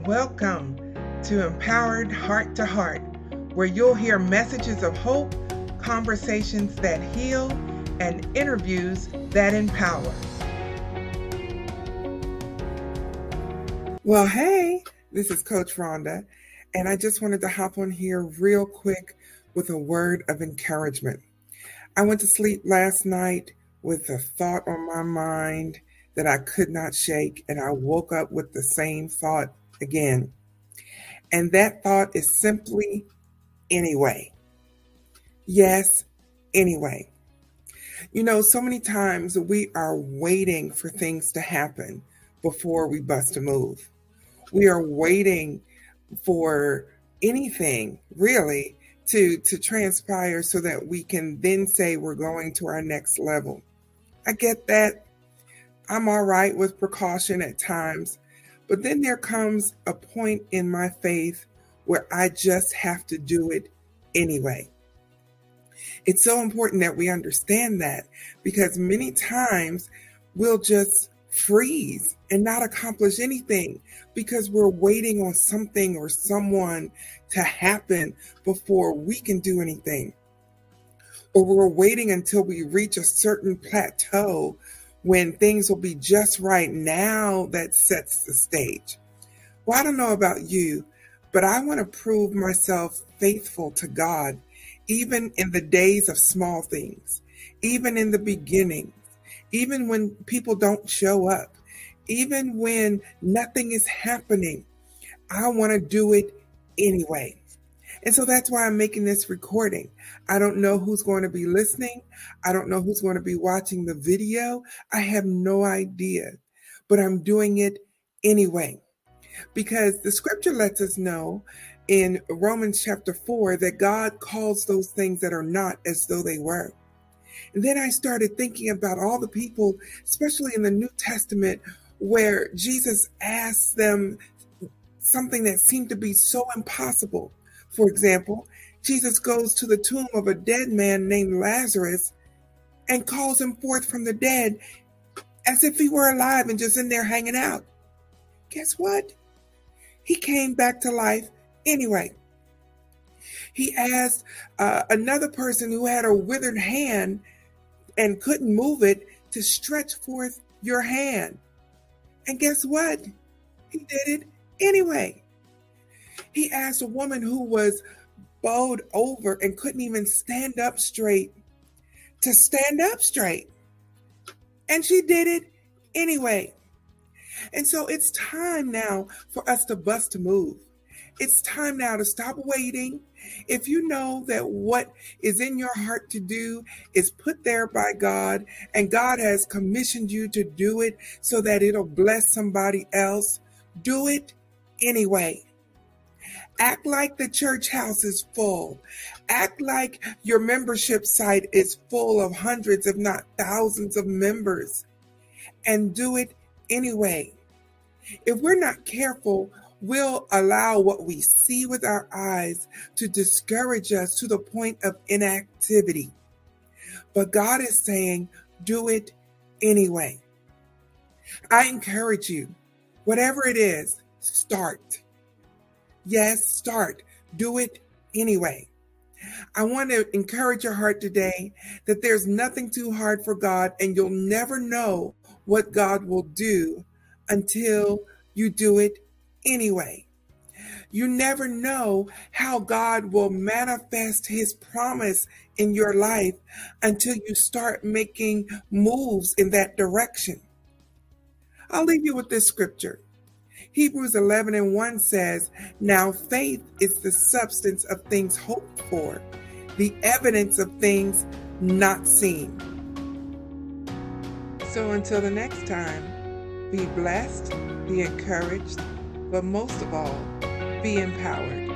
Welcome to Empowered Heart to Heart, where you'll hear messages of hope, conversations that heal, and interviews that empower. Well, hey, this is Coach Rhonda, and I just wanted to hop on here real quick with a word of encouragement. I went to sleep last night with a thought on my mind that I could not shake, and I woke up with the same thought again. And that thought is simply anyway. Yes, anyway. You know, so many times we are waiting for things to happen before we bust a move. We are waiting for anything really to transpire so that we can then say we're going to our next level. I get that. I'm all right with precaution at times. But then there comes a point in my faith where I just have to do it anyway. It's so important that we understand that, because many times we'll just freeze and not accomplish anything because we're waiting on something or someone to happen before we can do anything. Or we're waiting until we reach a certain plateau when things will be just right. Now that sets the stage. Well, I don't know about you, but I want to prove myself faithful to God, even in the days of small things, even in the beginnings, even when people don't show up, even when nothing is happening. I want to do it anyway. And so that's why I'm making this recording. I don't know who's going to be listening. I don't know who's going to be watching the video. I have no idea, but I'm doing it anyway, because the scripture lets us know in Romans chapter 4 that God calls those things that are not as though they were. And then I started thinking about all the people, especially in the New Testament, where Jesus asked them something that seemed to be so impossible. For example, Jesus goes to the tomb of a dead man named Lazarus and calls him forth from the dead as if he were alive and just in there hanging out. Guess what? He came back to life anyway. He asked another person who had a withered hand and couldn't move it to stretch forth your hand. And guess what? He did it anyway. He asked a woman who was bowed over and couldn't even stand up straight to stand up straight. And she did it anyway. And so it's time now for us to bust a move. It's time now to stop waiting. If you know that what is in your heart to do is put there by God, and God has commissioned you to do it so that it'll bless somebody else, do it anyway. Act like the church house is full. Act like your membership site is full of hundreds, if not thousands of members, and do it anyway. If we're not careful, we'll allow what we see with our eyes to discourage us to the point of inactivity. But God is saying, do it anyway. I encourage you, whatever it is, start. Yes, start. Do it anyway. I want to encourage your heart today that there's nothing too hard for God, and you'll never know what God will do until you do it anyway. You never know how God will manifest his promise in your life until you start making moves in that direction. I'll leave you with this scripture. Hebrews 11:1 says, "Now faith is the substance of things hoped for, the evidence of things not seen." So until the next time, be blessed, be encouraged, but most of all, be empowered.